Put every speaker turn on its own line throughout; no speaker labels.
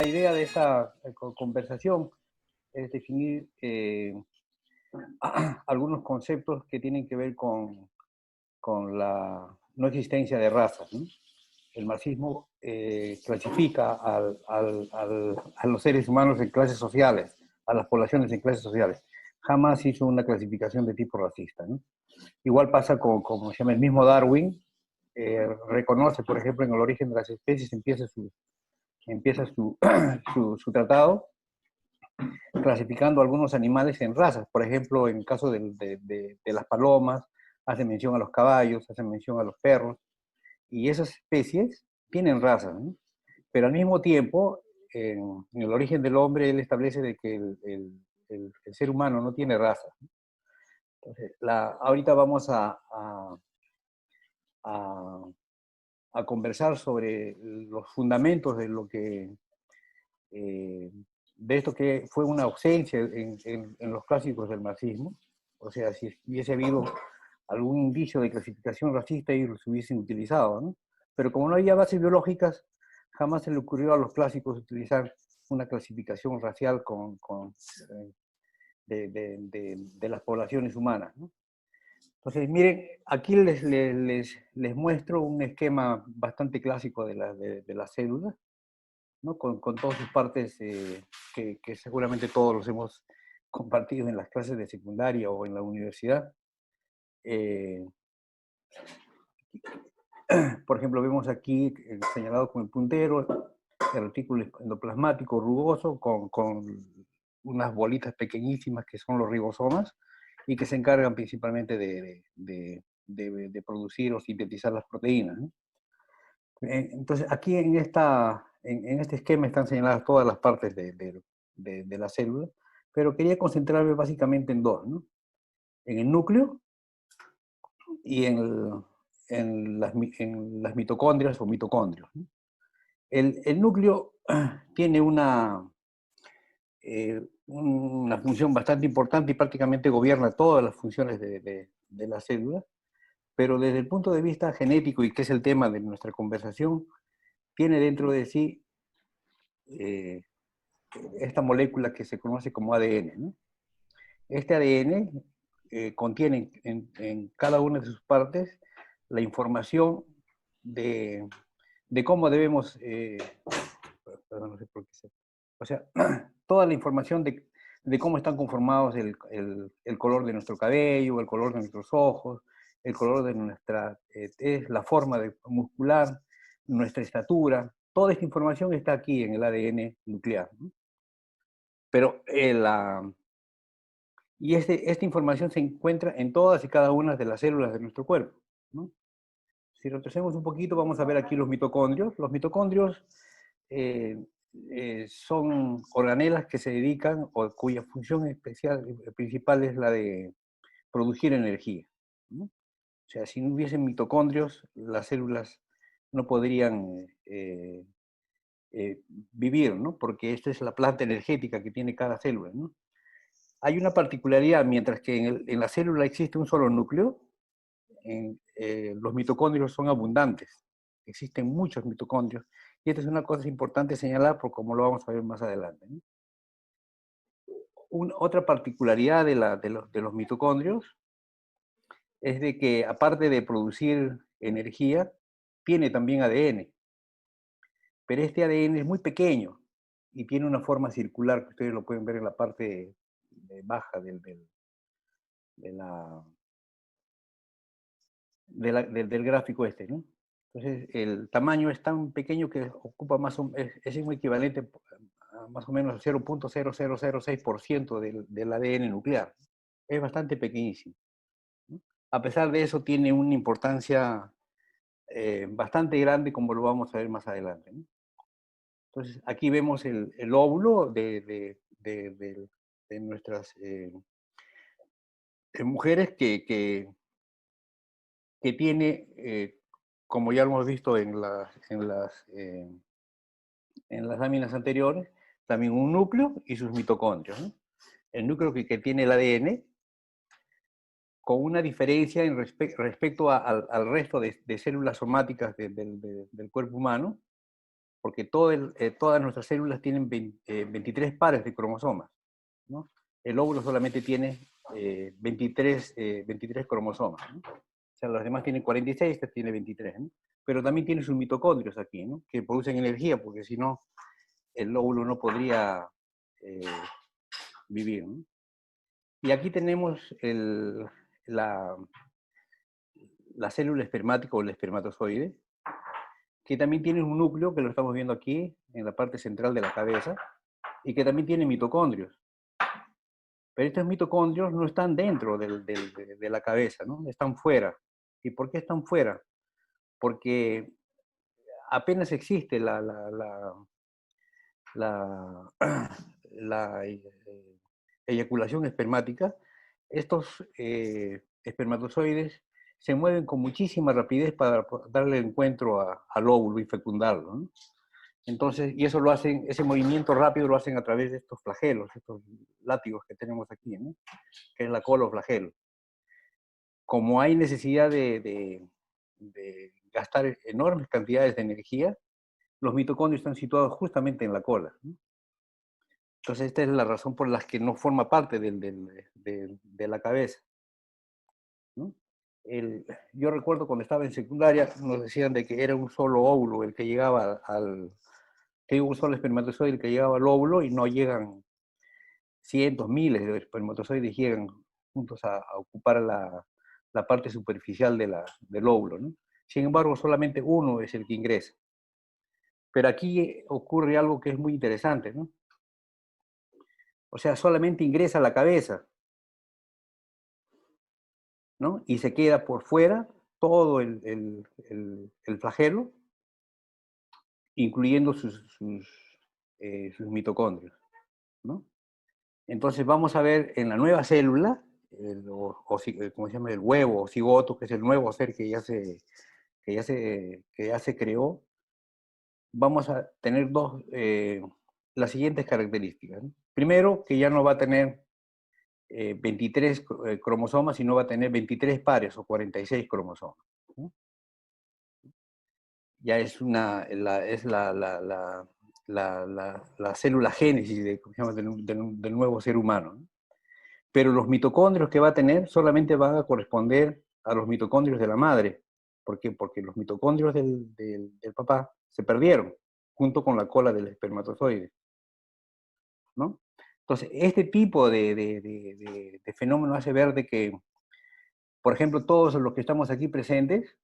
La idea de esta conversación es definir algunos conceptos que tienen que ver con la no existencia de razas, ¿no? El marxismo clasifica a los seres humanos en clases sociales, a las poblaciones en clases sociales. Jamás hizo una clasificación de tipo racista, ¿no? Igual pasa con, como se llama, el mismo Darwin, reconoce, por ejemplo, en el origen de las especies, empieza su tratado clasificando algunos animales en razas. Por ejemplo, en el caso de las palomas, hace mención a los caballos, hace mención a los perros, y esas especies tienen razas, ¿no? Pero al mismo tiempo, en el origen del hombre, él establece de que el ser humano no tiene razas. Entonces, ahorita vamos a, a conversar sobre los fundamentos de lo que de esto que fue una ausencia en los clásicos del marxismo. O sea, si hubiese habido algún indicio de clasificación racista, ellos los hubiesen utilizado, ¿no? Pero como no había bases biológicas, jamás se le ocurrió a los clásicos utilizar una clasificación racial de las poblaciones humanas, ¿no? Entonces, miren, aquí les muestro un esquema bastante clásico de las células, ¿no? Con todas sus partes que seguramente todos los hemos compartido en las clases de secundaria o en la universidad. Eh, por ejemplo, vemos aquí señalado con el puntero el retículo endoplasmático rugoso con unas bolitas pequeñísimas que son los ribosomas y que se encargan principalmente de producir o sintetizar las proteínas, ¿no? Entonces, aquí en este esquema están señaladas todas las partes de la célula, pero quería concentrarme básicamente en dos, ¿no? En el núcleo y en las mitocondrias o mitocondrios, ¿no? El núcleo tiene una función bastante importante y prácticamente gobierna todas las funciones de la célula, pero desde el punto de vista genético, y que es el tema de nuestra conversación, tiene dentro de sí esta molécula que se conoce como ADN, ¿no? Este ADN contiene en cada una de sus partes la información de cómo debemos, perdón, no sé por qué o sea, toda la información de cómo están conformados el color de nuestro cabello, el color de nuestros ojos, el color de nuestra la forma muscular, nuestra estatura. Toda esta información está aquí en el ADN nuclear, ¿no? Pero esta información se encuentra en todas y cada una de las células de nuestro cuerpo, ¿no? Si retrocedemos un poquito, vamos a ver aquí los mitocondrios. Los mitocondrios son organelas que se dedican, o cuya función principal es la de producir energía, ¿no? O sea, si no hubiesen mitocondrios, las células no podrían vivir, ¿no? Porque esta es la planta energética que tiene cada célula, ¿no? Hay una particularidad, mientras que en la célula existe un solo núcleo, los mitocondrios son abundantes, existen muchos mitocondrios, y esta es una cosa importante señalar, por como lo vamos a ver más adelante, ¿no? Otra particularidad de los mitocondrios es de que, aparte de producir energía, tiene también ADN, pero este ADN es muy pequeño y tiene una forma circular, que ustedes lo pueden ver en la parte baja de la, del gráfico este, ¿no? Entonces, el tamaño es tan pequeño que ocupa es un equivalente a más o menos al 0.0006% del ADN nuclear. Es bastante pequeñísimo, ¿no? A pesar de eso, tiene una importancia bastante grande, como lo vamos a ver más adelante, ¿no? Entonces, aquí vemos el óvulo de nuestras mujeres que tiene, como ya lo hemos visto en las láminas anteriores, también un núcleo y sus mitocondrios, ¿no? El núcleo que tiene el ADN, con una diferencia respecto al resto de células somáticas del cuerpo humano, porque todas nuestras células tienen 23 pares de cromosomas, ¿no? El óvulo solamente tiene 23 cromosomas, ¿no? O sea, los demás tienen 46, este tiene 23, ¿no? Pero también tiene sus mitocondrios aquí, ¿no? Que producen energía, porque si no, el óvulo no podría vivir, ¿no? Y aquí tenemos la célula espermática o el espermatozoide, que también tiene un núcleo, que lo estamos viendo aquí, en la parte central de la cabeza, y que también tiene mitocondrios. Pero estos mitocondrios no están dentro de la cabeza, ¿no? Están fuera. ¿Y por qué están fuera? Porque apenas existe la, la eyaculación espermática, estos espermatozoides se mueven con muchísima rapidez para darle encuentro al óvulo y fecundarlo, ¿no? Entonces, y eso lo hacen, ese movimiento rápido lo hacen a través de estos flagelos, estos látigos que tenemos aquí, ¿no? Que es la cola o flagelo. Como hay necesidad de gastar enormes cantidades de energía, los mitocondrios están situados justamente en la cola, ¿no? Entonces, esta es la razón por la que no forma parte de la cabeza, ¿no? Yo recuerdo cuando estaba en secundaria, nos decían de que era un solo óvulo el que llegaba que un solo espermatozoide el que llegaba al óvulo, y no llegan cientos, miles de espermatozoides llegan juntos a ocupar la parte superficial del óvulo, ¿no? Sin embargo, solamente uno es el que ingresa. Pero aquí ocurre algo que es muy interesante, ¿no? O sea, solamente ingresa a la cabeza, ¿no? Y se queda por fuera todo el flagelo, incluyendo sus mitocondrios, ¿no? Entonces vamos a ver en la nueva célula, como se llama, el huevo o cigoto, que es el nuevo ser que ya se creó, vamos a tener las siguientes características, ¿no? Primero, que ya no va a tener 23 cromosomas, sino va a tener 23 pares o 46 cromosomas, ¿no? Ya es la célula génesis del nuevo ser humano, ¿no? Pero los mitocondrios que va a tener solamente van a corresponder a los mitocondrios de la madre. ¿Por qué? Porque los mitocondrios del papá se perdieron junto con la cola del espermatozoide, ¿no? Entonces, este tipo de fenómeno hace ver de que, por ejemplo, todos los que estamos aquí presentes,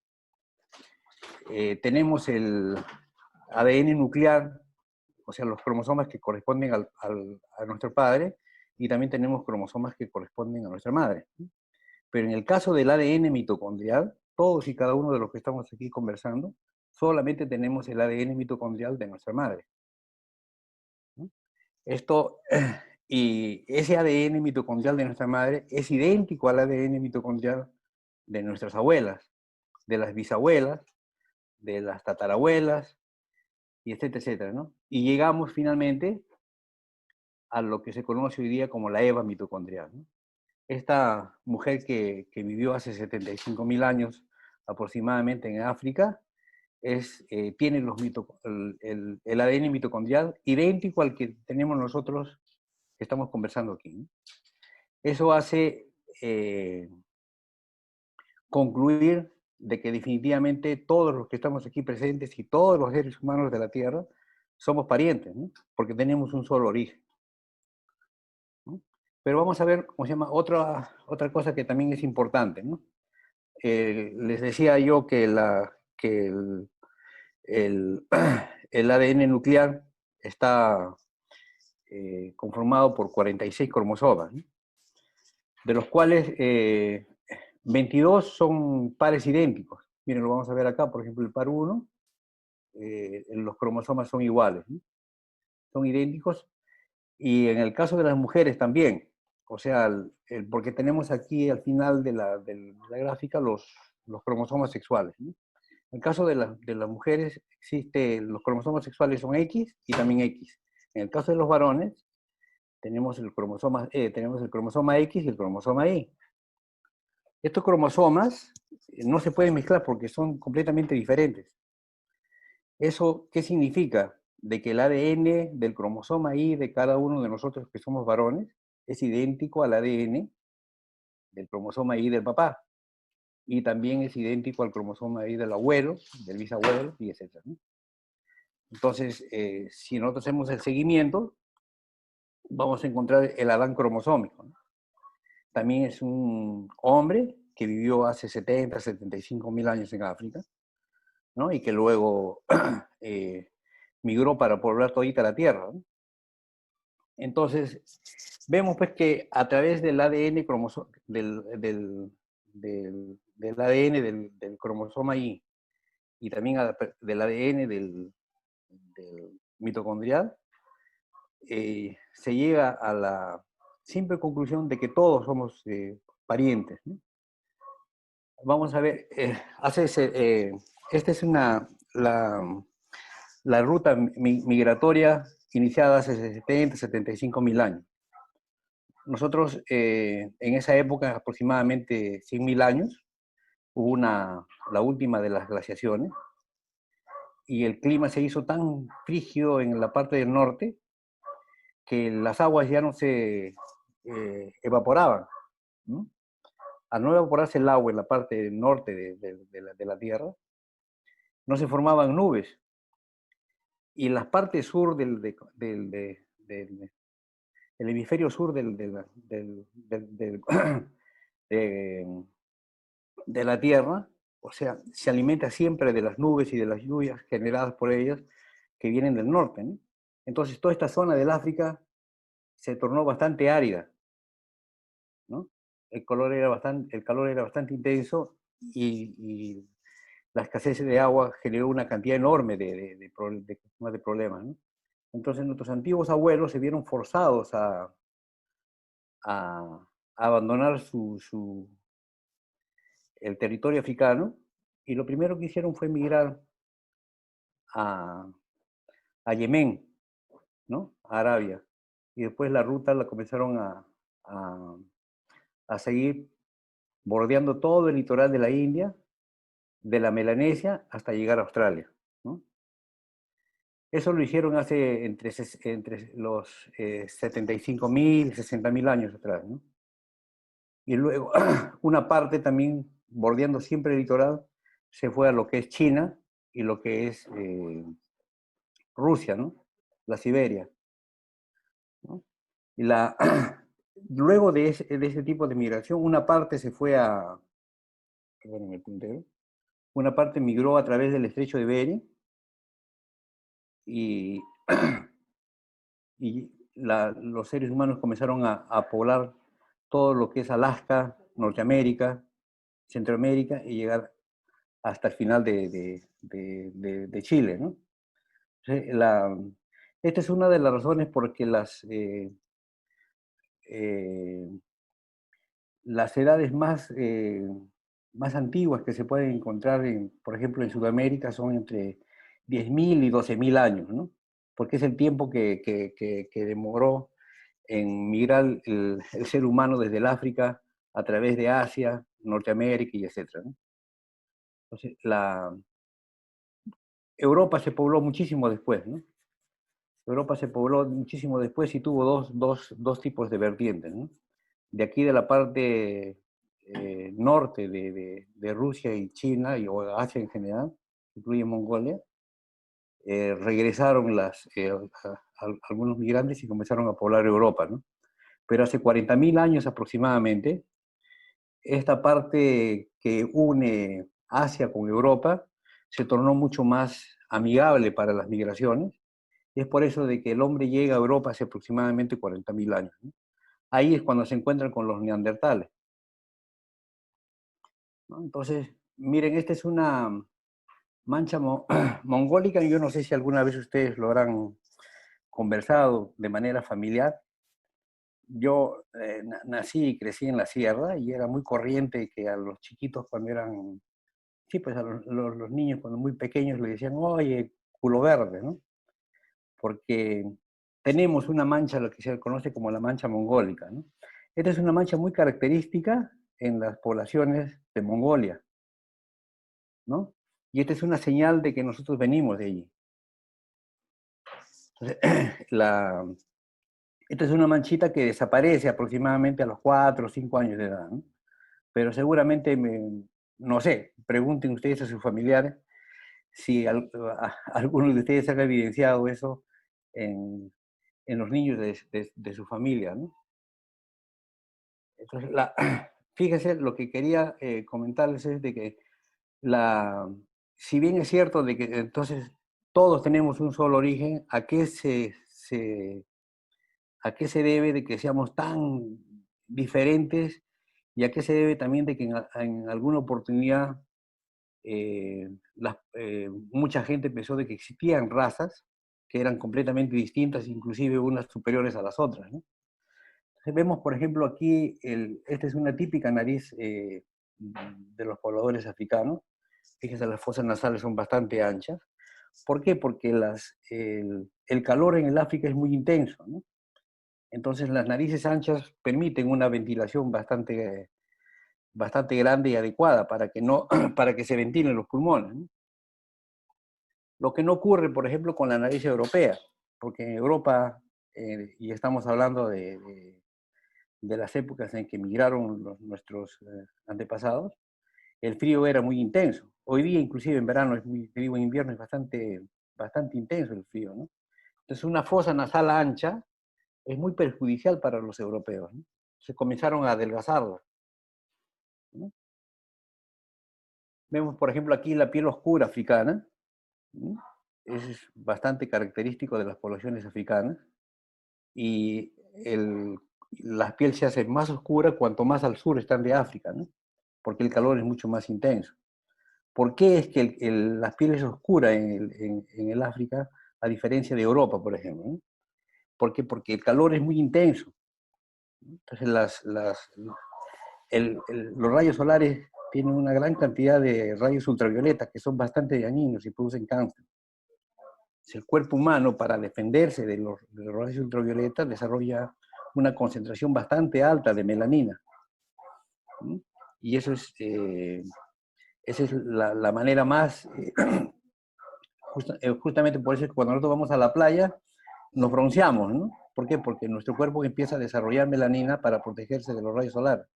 tenemos el ADN nuclear, o sea, los cromosomas que corresponden a nuestro padre, y también tenemos cromosomas que corresponden a nuestra madre. Pero en el caso del ADN mitocondrial, todos y cada uno de los que estamos aquí conversando, solamente tenemos el ADN mitocondrial de nuestra madre, ¿no? Esto, y ese ADN mitocondrial de nuestra madre es idéntico al ADN mitocondrial de nuestras abuelas, de las bisabuelas, de las tatarabuelas, y etcétera, etcétera, ¿no? Y llegamos finalmente a lo que se conoce hoy día como la EVA mitocondrial, ¿no? Esta mujer que vivió hace 75.000 años aproximadamente en África, tiene el ADN mitocondrial idéntico al que tenemos nosotros que estamos conversando aquí, ¿no? Eso hace concluir de que definitivamente todos los que estamos aquí presentes y todos los seres humanos de la Tierra somos parientes, ¿no? Porque tenemos un solo origen, ¿no? Pero vamos a ver, ¿cómo se llama? Otra cosa que también es importante, ¿no? Les decía yo que el, el ADN nuclear está conformado por 46 cromosomas, ¿no? De los cuales 22 son pares idénticos. Miren, lo vamos a ver acá, por ejemplo, el par 1, los cromosomas son iguales, ¿no? Son idénticos, y en el caso de las mujeres también, o sea, porque tenemos aquí al final de la gráfica los cromosomas sexuales, ¿no? En el caso de las mujeres, los cromosomas sexuales son X y también X. En el caso de los varones, tenemos el cromosoma X y el cromosoma Y. Estos cromosomas no se pueden mezclar porque son completamente diferentes. ¿Eso qué significa? De que el ADN del cromosoma Y de cada uno de nosotros que somos varones es idéntico al ADN del cromosoma Y del papá. Y también es idéntico al cromosoma Y del abuelo, del bisabuelo, y etc. ¿no? Entonces, si nosotros hacemos el seguimiento, vamos a encontrar el Adán cromosómico, ¿no? También es un hombre que vivió hace 70, 75 mil años en África, ¿no? Y que luego migró para poblar todita la Tierra, ¿no? Entonces, vemos pues que a través del ADN del ADN del cromosoma y también del ADN del mitocondrial, se llega a la simple conclusión de que todos somos parientes, ¿no? Vamos a ver, esta es la ruta migratoria iniciada hace 70, 75 mil años. Nosotros, en esa época, aproximadamente 100.000 años, hubo la última de las glaciaciones, y el clima se hizo tan frígido en la parte del norte que las aguas ya no se evaporaban, ¿no? Al no evaporarse el agua en la parte norte de la Tierra, no se formaban nubes. Y en la parte sur el hemisferio sur de la Tierra, o sea, se alimenta siempre de las nubes y de las lluvias generadas por ellas que vienen del norte, ¿no? Entonces, toda esta zona del África se tornó bastante árida, ¿no? El calor era bastante intenso y la escasez de agua generó una cantidad enorme de problemas, ¿no? Entonces, nuestros antiguos abuelos se vieron forzados a abandonar el territorio africano, y lo primero que hicieron fue emigrar a, a Yemen, ¿no? A Arabia. Y después la ruta la comenzaron a, a seguir bordeando todo el litoral de la India, de la Melanesia hasta llegar a Australia, ¿no? Eso lo hicieron hace entre los 75.000, 60.000 años atrás, ¿no? Y luego una parte también, bordeando siempre el litoral, se fue a lo que es China y lo que es Rusia, ¿no? La Siberia, ¿no? Y luego de ese tipo de migración, una parte se fue perdón, el puntero, una parte migró a través del estrecho de Bering y, y los seres humanos comenzaron a poblar todo lo que es Alaska, Norteamérica, Centroamérica, y llegar hasta el final de Chile, ¿no? Esta es una de las razones por que eh, las edades más antiguas que se pueden encontrar, por ejemplo, en Sudamérica son entre 10.000 y 12.000 años, ¿no? Porque es el tiempo que demoró en migrar el ser humano desde el África a través de Asia, Norteamérica y etcétera, ¿no? Entonces, Europa se pobló muchísimo después, ¿no? Europa se pobló muchísimo después y tuvo dos tipos de vertientes, ¿no? De aquí de la parte norte de Rusia y China, o Asia en general, incluye Mongolia, regresaron algunos migrantes y comenzaron a poblar Europa, ¿no? Pero hace 40.000 años aproximadamente, esta parte que une Asia con Europa se tornó mucho más amigable para las migraciones. Y es por eso de que el hombre llega a Europa hace aproximadamente 40.000 años, ¿no? Ahí es cuando se encuentran con los neandertales, ¿no? Entonces, miren, esta es una mancha mongólica. Yo no sé si alguna vez ustedes lo habrán conversado de manera familiar. Yo nací y crecí en la sierra y era muy corriente que a los chiquitos cuando eran, sí, pues a los niños cuando muy pequeños le decían, oye, culo verde, ¿no? Porque tenemos una mancha, lo que se conoce como la mancha mongólica, ¿no? Esta es una mancha muy característica en las poblaciones de Mongolia, ¿no? Y esta es una señal de que nosotros venimos de allí. Entonces, esta es una manchita que desaparece aproximadamente a los 4 o 5 años de edad, ¿no? Pero seguramente, no sé, pregunten ustedes a sus familiares si alguno de ustedes ha evidenciado eso en, en los niños de su familia, ¿no? Entonces, fíjense, lo que quería comentarles es de que si bien es cierto de que entonces todos tenemos un solo origen, ¿a qué se debe de que seamos tan diferentes? ¿Y a qué se debe también de que en alguna oportunidad mucha gente pensó de que existían razas que eran completamente distintas, inclusive unas superiores a las otras, ¿no? Entonces vemos, por ejemplo, aquí, esta es una típica nariz de los pobladores africanos. Fíjense, las fosas nasales son bastante anchas. ¿Por qué? Porque el calor en el África es muy intenso, ¿no? Entonces las narices anchas permiten una ventilación bastante grande y adecuada para que, no, para que se ventilen los pulmones, ¿no? Lo que no ocurre, por ejemplo, con la nariz europea, porque en Europa, y estamos hablando de las épocas en que migraron nuestros antepasados, el frío era muy intenso. Hoy día, inclusive en verano, digo, en invierno es bastante intenso el frío, ¿no? Entonces una fosa nasal ancha es muy perjudicial para los europeos, ¿no? Se comenzaron a adelgazarla, ¿no? Vemos, por ejemplo, aquí la piel oscura africana, ¿no? Es bastante característico de las poblaciones africanas, y la piel se hace más oscura cuanto más al sur están de África, ¿no? Porque el calor es mucho más intenso. ¿Por qué es que la piel es oscura en el África, a diferencia de Europa, por ejemplo, ¿no? ¿Por qué? Porque el calor es muy intenso. Entonces, los rayos solares tienen una gran cantidad de rayos ultravioletas que son bastante dañinos y producen cáncer. El cuerpo humano, para defenderse de los rayos ultravioletas, desarrolla una concentración bastante alta de melanina. ¿Sí? Y esa es la manera más, justamente por eso es que cuando nosotros vamos a la playa, nos bronceamos, ¿no? ¿Por qué? Porque nuestro cuerpo empieza a desarrollar melanina para protegerse de los rayos solares.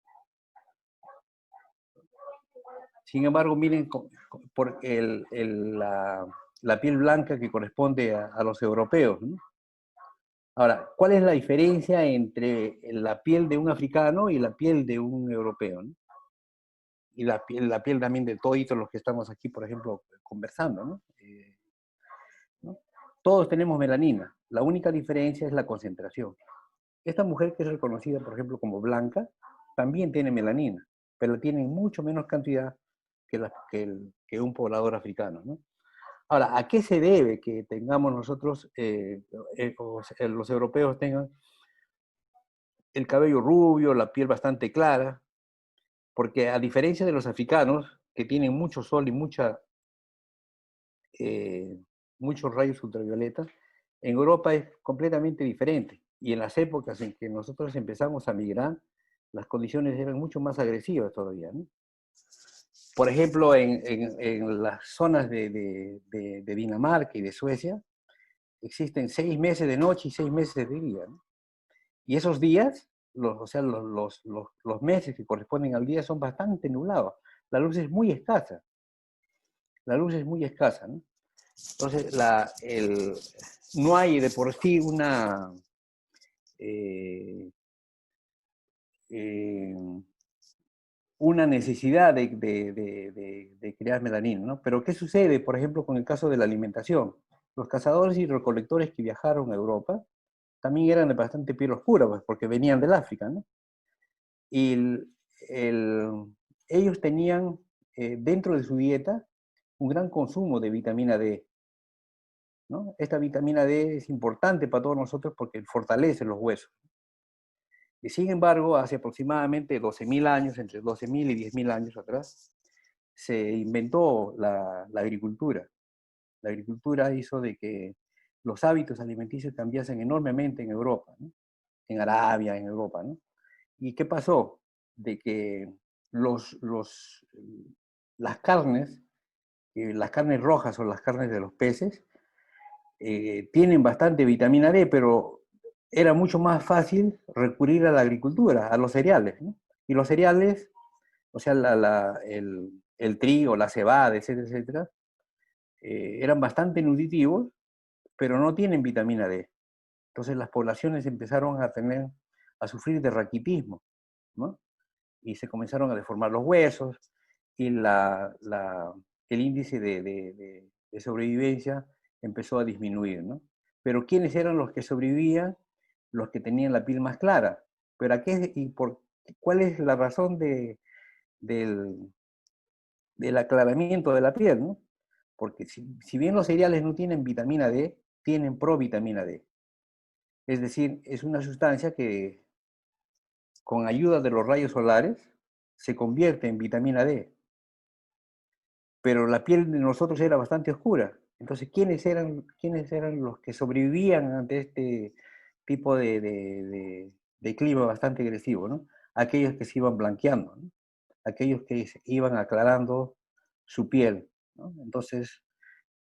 Sin embargo, miren por la piel blanca que corresponde a los europeos, ¿no? Ahora, ¿cuál es la diferencia entre la piel de un africano y la piel de un europeo, ¿no? Y la piel también de todos los que estamos aquí, por ejemplo, conversando, ¿no? ¿No? Todos tenemos melanina, la única diferencia es la concentración. Esta mujer que es reconocida, por ejemplo, como blanca, también tiene melanina, pero tiene en mucho menos cantidad que un poblador africano, ¿no? Ahora, ¿a qué se debe que tengamos nosotros, los europeos tengan el cabello rubio, la piel bastante clara? Porque a diferencia de los africanos, que tienen mucho sol y muchos rayos ultravioletas, en Europa es completamente diferente. Y en las épocas en que nosotros empezamos a migrar, las condiciones eran mucho más agresivas todavía, ¿no? Por ejemplo, en las zonas de Dinamarca y de Suecia, existen 6 meses de noche y 6 meses de día, ¿no? Y esos días, o sea, los meses que corresponden al día son bastante nublados. La luz es muy escasa. La luz es muy escasa, ¿no? Entonces, no hay de por sí eh, eh, una necesidad de crear melanina, ¿no? Pero ¿qué sucede, por ejemplo, con el caso de la alimentación? Los cazadores y recolectores que viajaron a Europa también eran de bastante piel oscura, pues, porque venían del África, ¿no? Y ellos tenían dentro de su dieta un gran consumo de vitamina D, ¿no? Esta vitamina D es importante para todos nosotros porque fortalece los huesos. Y sin embargo, hace aproximadamente 12.000 años, entre 12.000 y 10.000 años atrás, se inventó la agricultura. La agricultura hizo de que los hábitos alimenticios cambiasen enormemente en Europa, ¿no? En Arabia, en Europa, ¿no? ¿Y qué pasó? De que los, los, las carnes rojas o las carnes de los peces, tienen bastante vitamina D, pero era mucho más fácil recurrir a la agricultura, a los cereales, ¿no? Y los cereales, o sea, el trigo, la cebada, etcétera, etcétera, eran bastante nutritivos, pero no tienen vitamina D. Entonces las poblaciones empezaron a sufrir de raquitismo, ¿no? Y se comenzaron a deformar los huesos y el índice de sobrevivencia empezó a disminuir, ¿no? Pero ¿quiénes eran los que sobrevivían? Los que tenían la piel más clara. Pero ¿cuál es la razón del, del aclaramiento de la piel, ¿no? Porque si bien los cereales no tienen vitamina D, tienen provitamina D. Es decir, es una sustancia que con ayuda de los rayos solares se convierte en vitamina D. Pero la piel de nosotros era bastante oscura. Entonces, quiénes eran los que sobrevivían ante este tipo de clima bastante agresivo, ¿no? Aquellos que se iban blanqueando, ¿no? Aquellos que se iban aclarando su piel, ¿no? Entonces,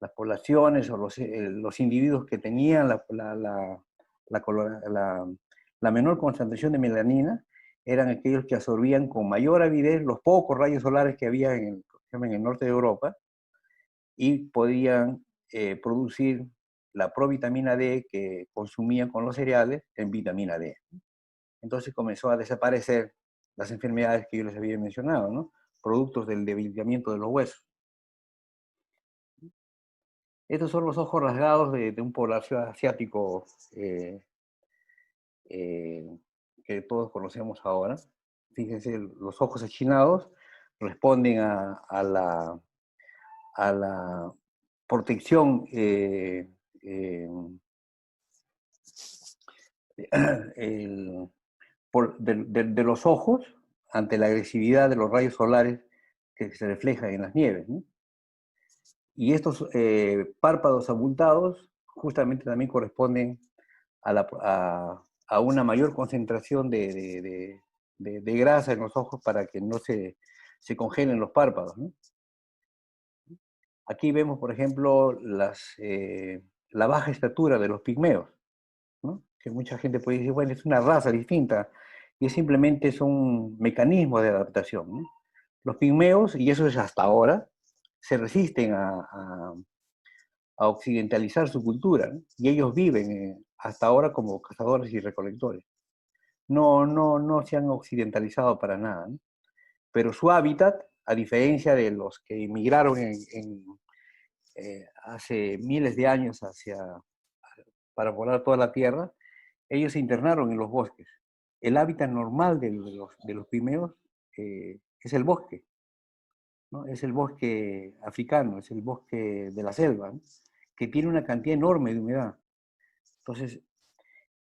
las poblaciones o los individuos que tenían la menor concentración de melanina eran aquellos que absorbían con mayor avidez los pocos rayos solares que había en el norte de Europa y podían producir la provitamina D que consumían con los cereales en vitamina D. Entonces comenzó a desaparecer las enfermedades que yo les había mencionado, ¿no? Productos del debilitamiento de los huesos. Estos son los ojos rasgados de un población asiático eh, que todos conocemos ahora. Fíjense, los ojos achinados responden a la protección el, de los ojos ante la agresividad de los rayos solares que se reflejan en las nieves, ¿no? Y estos párpados abultados justamente también corresponden a una mayor concentración de grasa en los ojos para que no se congelen los párpados, ¿no? Aquí vemos, por ejemplo, la baja estatura de los pigmeos, ¿no? Que mucha gente puede decir, bueno, es una raza distinta, y simplemente son mecanismos de adaptación, ¿no? Los pigmeos, y eso es hasta ahora, se resisten a occidentalizar su cultura, ¿no? Y ellos viven hasta ahora como cazadores y recolectores. No se han occidentalizado para nada, ¿no? Pero su hábitat, a diferencia de los que emigraron hace miles de años para volar toda la Tierra, ellos se internaron en los bosques. El hábitat normal de los pigmeos es el bosque, ¿no? Es el bosque africano, es el bosque de la selva, ¿no? Que tiene una cantidad enorme de humedad. Entonces,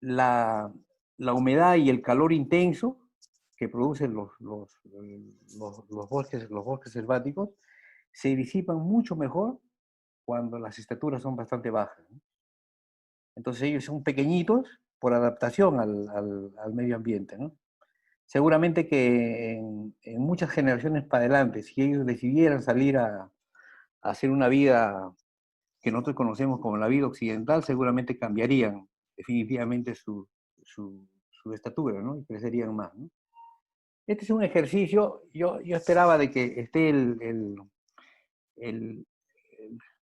la, la humedad y el calor intenso que producen los bosques selváticos se disipan mucho mejor cuando las estaturas son bastante bajas, ¿no? Entonces ellos son pequeñitos por adaptación al medio ambiente, ¿no? Seguramente que en muchas generaciones para adelante, si ellos decidieran salir a hacer una vida que nosotros conocemos como la vida occidental, seguramente cambiarían definitivamente su estatura, ¿no? Y crecerían más, ¿no? Este es un ejercicio, yo esperaba de que esté el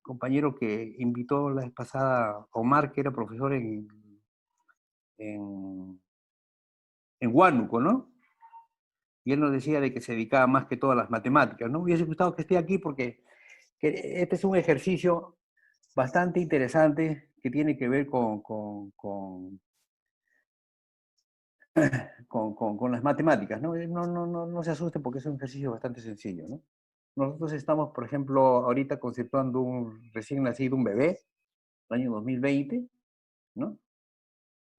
compañero que invitó la vez pasada, Omar, que era profesor en, en Huánuco, ¿no? Y él nos decía de que se dedicaba más que todo a las matemáticas, ¿no? Me hubiese gustado que esté aquí porque este es un ejercicio bastante interesante que tiene que ver con las matemáticas, ¿no? No se asusten porque es un ejercicio bastante sencillo, ¿no? Nosotros estamos, por ejemplo, ahorita conceptuando un recién nacido, un bebé, el año 2020, ¿no?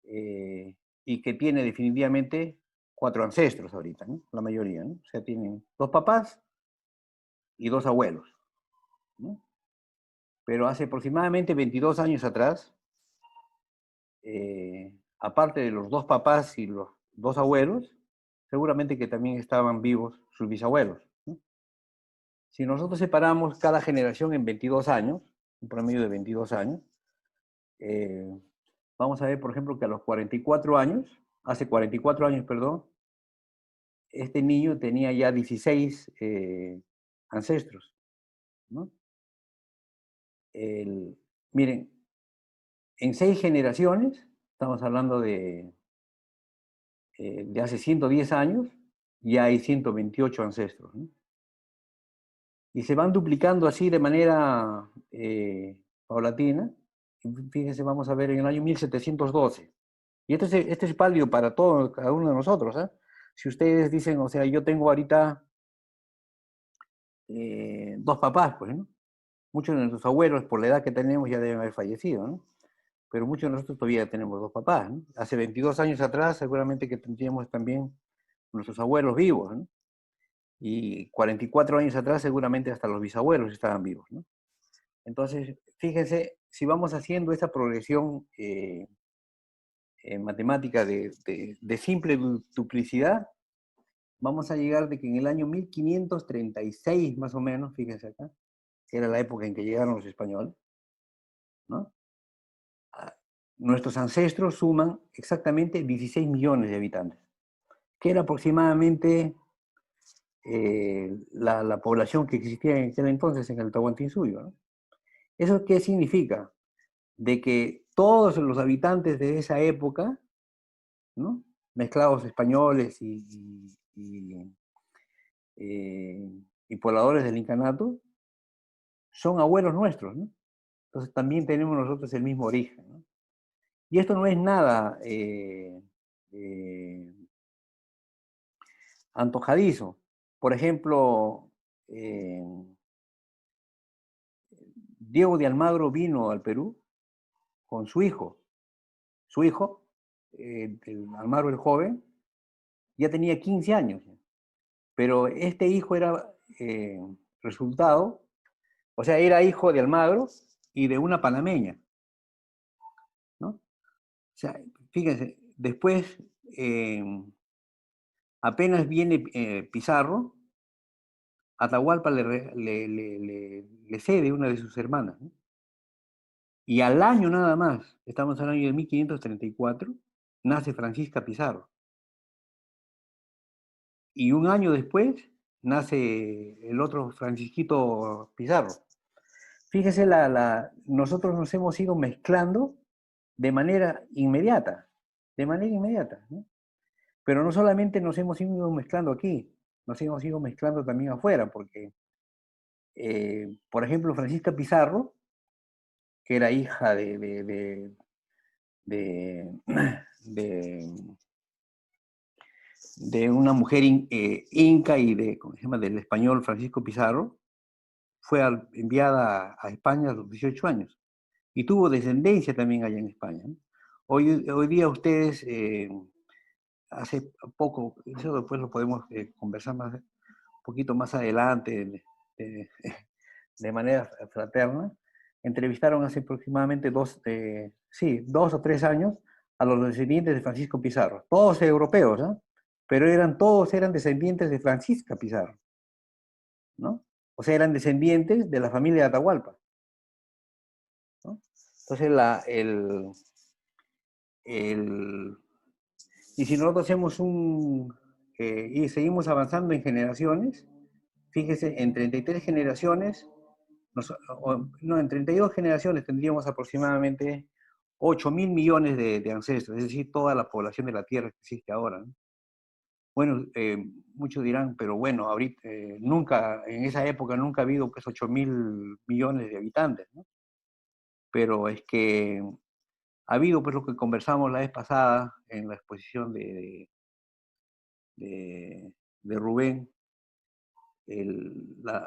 Y que tiene definitivamente 4 ancestros ahorita, ¿no? La mayoría, ¿no? O sea, tienen 2 papás y 2 abuelos, ¿no? Pero hace aproximadamente 22 años atrás, aparte de los 2 papás y los 2 abuelos, seguramente que también estaban vivos sus bisabuelos, ¿no? Si nosotros separamos cada generación en 22 años, un promedio de 22 años, Eh, vamos a ver, por ejemplo, que a los 44 años, hace 44 años, perdón, este niño tenía ya 16 ancestros, ¿no? El, miren, en 6 generaciones, estamos hablando de hace 110 años, ya hay 128 ancestros, ¿no? Y se van duplicando así de manera paulatina. Fíjense, vamos a ver en el año 1712. Y este es válido para todo, cada uno de nosotros. ¿Eh? Si ustedes dicen, o sea, yo tengo ahorita 2 papás, pues, ¿no? Muchos de nuestros abuelos, por la edad que tenemos, ya deben haber fallecido, ¿no? Pero muchos de nosotros todavía tenemos 2 papás, ¿no? Hace 22 años atrás, seguramente que tendríamos también nuestros abuelos vivos, ¿no? Y 44 años atrás, seguramente hasta los bisabuelos estaban vivos, ¿no? Entonces, fíjense, si vamos haciendo esta progresión matemática de simple duplicidad, vamos a llegar de que en el año 1536, más o menos, fíjense acá, que era la época en que llegaron los españoles, ¿no? Nuestros ancestros suman exactamente 16 millones de habitantes, que era aproximadamente la población que existía en aquel entonces en el Tahuantinsuyo, ¿no? ¿Eso qué significa? De que todos los habitantes de esa época, ¿no? Mezclados españoles y pobladores del incanato, son abuelos nuestros, ¿no? Entonces también tenemos nosotros el mismo origen, ¿no? Y esto no es nada eh, antojadizo. Por ejemplo, Diego de Almagro vino al Perú con su hijo. Su hijo, Almagro el joven, ya tenía 15 años. Pero este hijo era resultado, o sea, era hijo de Almagro y de una panameña, ¿no? O sea, fíjense, después apenas viene Pizarro, Atahualpa le cede una de sus hermanas, ¿no? Y al año nada más, estamos al año de 1534, nace Francisca Pizarro. Y un año después nace el otro Francisquito Pizarro. Fíjese, nosotros nos hemos ido mezclando de manera inmediata, ¿no? Pero no solamente nos hemos ido mezclando aquí, nos hemos ido mezclando también afuera, porque, por ejemplo, Francisca Pizarro, que era hija de, de, de una mujer inca y ¿cómo se llama?, del español Francisco Pizarro, fue enviada a España a los 18 años y tuvo descendencia también allá en España, ¿no? Hoy día ustedes, hace poco, eso después lo podemos conversar un poquito más adelante, de, de manera fraterna, entrevistaron hace aproximadamente 2 o 3 años a los descendientes de Francisco Pizarro, todos europeos, ¿no? Pero todos eran descendientes de Francisca Pizarro, ¿no? O sea, eran descendientes de la familia de Atahualpa, ¿no? Entonces, el, y si nosotros hacemos y seguimos avanzando en generaciones, fíjese, en 33 generaciones, no, en 32 generaciones tendríamos aproximadamente 8.000 millones de ancestros, es decir, toda la población de la Tierra que existe ahora, ¿no? Bueno, muchos dirán, pero bueno, ahorita, nunca, en esa época nunca ha habido pues 8.000 millones de habitantes, ¿no? Pero es que ha habido pues lo que conversamos la vez pasada en la exposición de Rubén, la,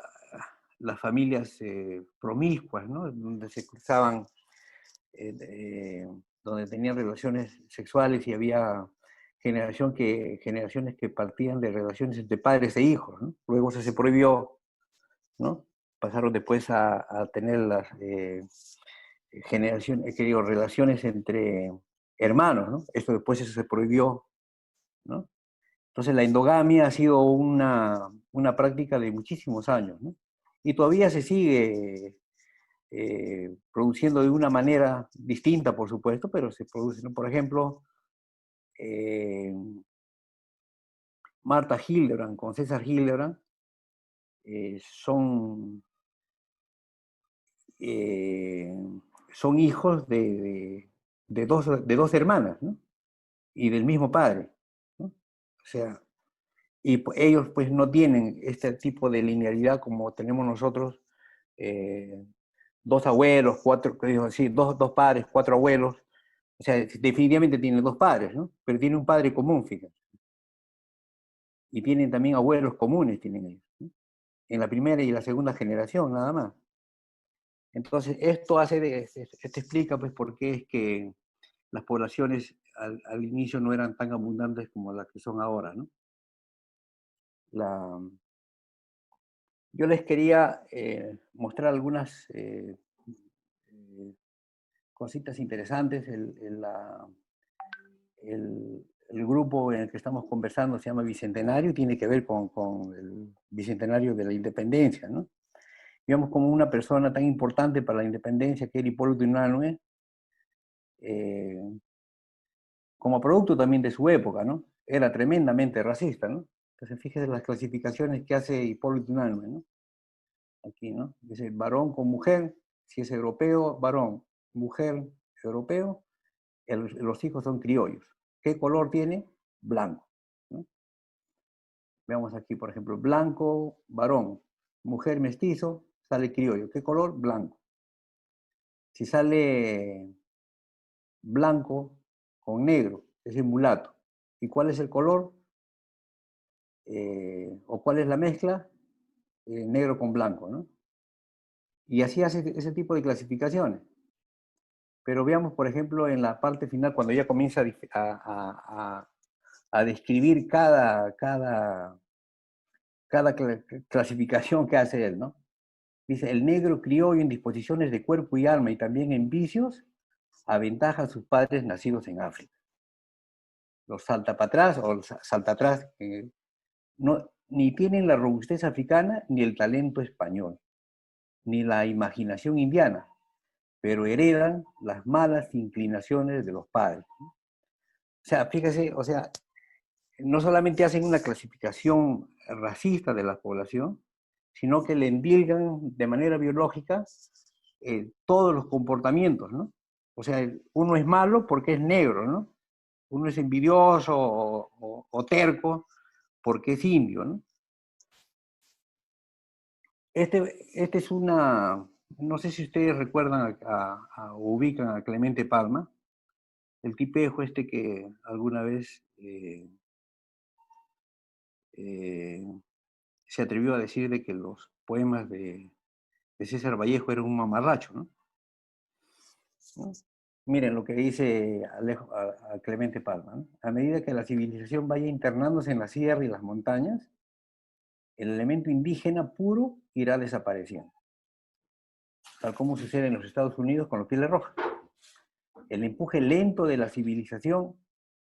las familias promiscuas, ¿no? Donde se cruzaban, donde tenían relaciones sexuales y había generaciones que partían de relaciones entre padres e hijos, ¿no? Luego se prohibió, ¿no? Pasaron después a tener las relaciones entre hermanos, ¿no? Esto después eso se prohibió, ¿no? Entonces la endogamia ha sido una práctica de muchísimos años, ¿no? Y todavía se sigue produciendo de una manera distinta, por supuesto, pero se producen, por ejemplo, eh, Martha Hildebrand con César Hildebrand, son, eh, son hijos de dos hermanas, ¿no? Y del mismo padre, ¿no? O sea, y ellos pues no tienen este tipo de linealidad como tenemos nosotros, eh, dos abuelos, cuatro, así, dos padres, cuatro abuelos. O sea, definitivamente tienen dos padres, ¿no? Pero tiene un padre común, fíjate. Y tienen también abuelos comunes, tienen ellos, ¿no? En la primera y la segunda generación, nada más. Entonces, esto esto explica pues por qué es que las poblaciones al inicio no eran tan abundantes como las que son ahora, ¿no? La, yo les quería mostrar algunas eh, cositas interesantes. El grupo en el que estamos conversando se llama Bicentenario y tiene que ver con el Bicentenario de la Independencia, ¿no? Digamos, como una persona tan importante para la independencia que era Hipólito Unanue, eh, como producto también de su época, ¿no? Era tremendamente racista, ¿no? Entonces, fíjese las clasificaciones que hace Hipólito Unanue, ¿no? Aquí, ¿no? Dice varón con mujer, si es europeo, varón, mujer, europeo, los hijos son criollos. ¿Qué color tiene? Blanco, ¿no? Veamos aquí, por ejemplo, blanco, varón, mujer, mestizo, sale criollo. ¿Qué color? Blanco. Si sale blanco con negro, es el mulato. ¿Y cuál es el color? ¿O cuál es la mezcla? Negro con blanco, ¿no? Y así hace ese tipo de clasificaciones. Pero veamos, por ejemplo, en la parte final, cuando ya comienza a describir cada clasificación que hace él, ¿no? Dice, el negro criollo en disposiciones de cuerpo y alma y también en vicios, aventaja a sus padres nacidos en África. Los salta para atrás o los salta atrás, no, ni tienen la robustez africana ni el talento español, ni la imaginación indiana, pero heredan las malas inclinaciones de los padres. O sea, fíjese, o sea, no solamente hacen una clasificación racista de la población, sino que le endilgan de manera biológica todos los comportamientos, ¿no? O sea, uno es malo porque es negro, ¿no? Uno es envidioso o terco porque es indio, ¿no? Este es una, no sé si ustedes recuerdan o ubican a Clemente Palma, el tipejo este que alguna vez eh, se atrevió a decir de que los poemas de César Vallejo eran un mamarracho, ¿no? ¿No? Miren lo que dice a Clemente Palma, ¿no? A medida que la civilización vaya internándose en la sierra y las montañas, el elemento indígena puro irá desapareciendo, tal como sucede en los Estados Unidos con los pieles rojas. El empuje lento de la civilización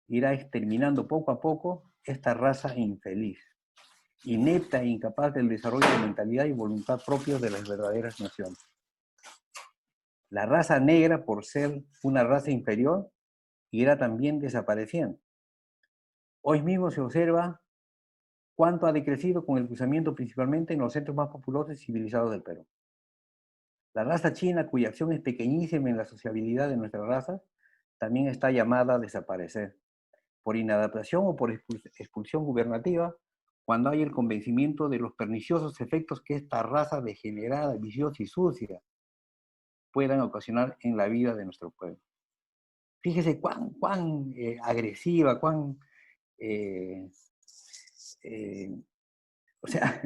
irá exterminando poco a poco esta raza infeliz, inepta e incapaz del desarrollo de mentalidad y voluntad propios de las verdaderas naciones. La raza negra, por ser una raza inferior, irá también desapareciendo. Hoy mismo se observa cuánto ha decrecido con el cruzamiento principalmente en los centros más populosos y civilizados del Perú. La raza china, cuya acción es pequeñísima en la sociabilidad de nuestra raza, también está llamada a desaparecer, por inadaptación o por expulsión gubernativa, cuando hay el convencimiento de los perniciosos efectos que esta raza degenerada, viciosa y sucia puedan ocasionar en la vida de nuestro pueblo. Fíjese cuán agresiva, eh, eh, o sea,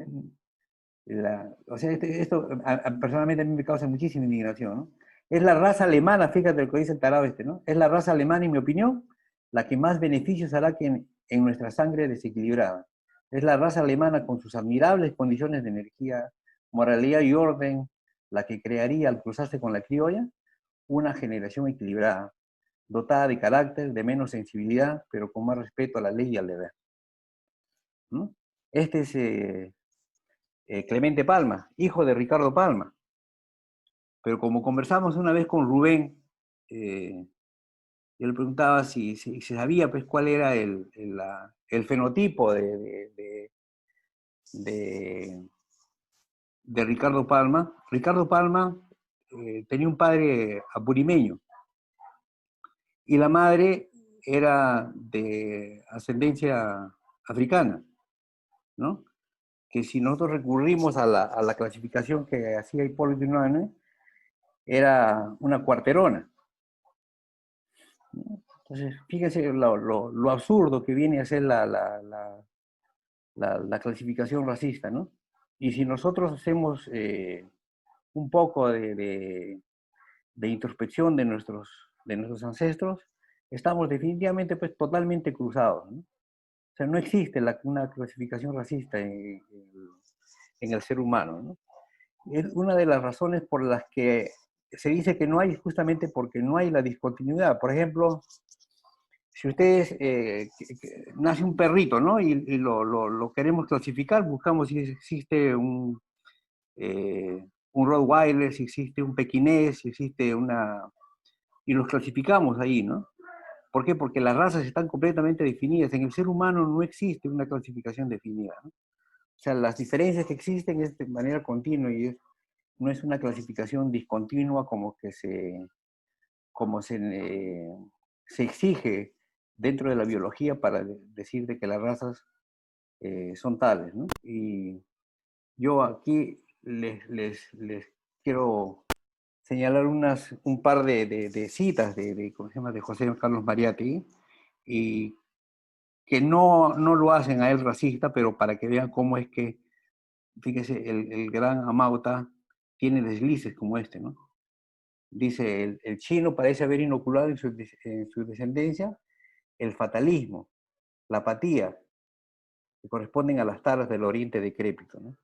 esto personalmente a mí me causa muchísima indignación, ¿no? Es la raza alemana, fíjate lo que dice el tarado este, ¿no? Es la raza alemana, en mi opinión, la que más beneficios hará que en nuestra sangre desequilibrada. Es la raza alemana con sus admirables condiciones de energía, moralidad y orden, la que crearía al cruzarse con la criolla una generación equilibrada, dotada de carácter, de menos sensibilidad, pero con más respeto a la ley y al deber. ¿No? Este es Clemente Palma, hijo de Ricardo Palma, pero como conversamos una vez con Rubén, yo le preguntaba si sabía pues, cuál era el fenotipo de, de Ricardo Palma. Ricardo Palma tenía un padre apurimeño y la madre era de ascendencia africana, ¿no? Que si nosotros recurrimos a la clasificación que hacía Hipólito Unanue, era una cuarterona. Entonces, fíjense lo absurdo que viene a ser la clasificación racista, ¿no? Y si nosotros hacemos un poco de introspección de nuestros ancestros, estamos definitivamente pues totalmente cruzados, ¿no? O sea, no existe una clasificación racista en el ser humano, ¿no? Es una de las razones por las que se dice que no hay, justamente porque no hay la discontinuidad. Por ejemplo, si ustedes, nace un perrito, ¿no? Y lo queremos clasificar, buscamos si existe un Rottweiler, si existe un pequinés, si existe una... Y los clasificamos ahí, ¿no? ¿Por qué? Porque las razas están completamente definidas. En el ser humano no existe una clasificación definida, ¿no? O sea, las diferencias que existen es de manera continua y no es una clasificación discontinua como se exige dentro de la biología para decir de que las razas son tales, ¿no? Y yo aquí les quiero señalar un par de citas ¿cómo se llama? De José Carlos Mariátegui, y que no lo hacen a él racista, pero para que vean cómo es que, fíjese, el gran Amauta tiene deslices como este, ¿no? Dice, el chino parece haber inoculado en su descendencia el fatalismo, la apatía, que corresponden a las taras del oriente decrépito, ¿no?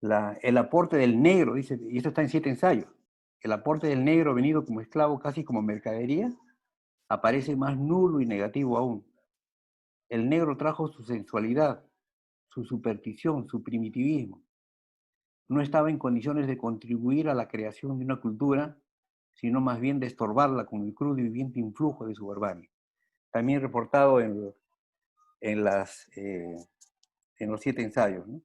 La, el aporte del negro, dice, y esto está en 7 ensayos, el aporte del negro venido como esclavo casi como mercadería, aparece más nulo y negativo aún. El negro trajo su sensualidad, su superstición, su primitivismo. No estaba en condiciones de contribuir a la creación de una cultura, sino más bien de estorbarla con el crudo y viviente influjo de su barbarie. También reportado en los 7 ensayos, ¿no?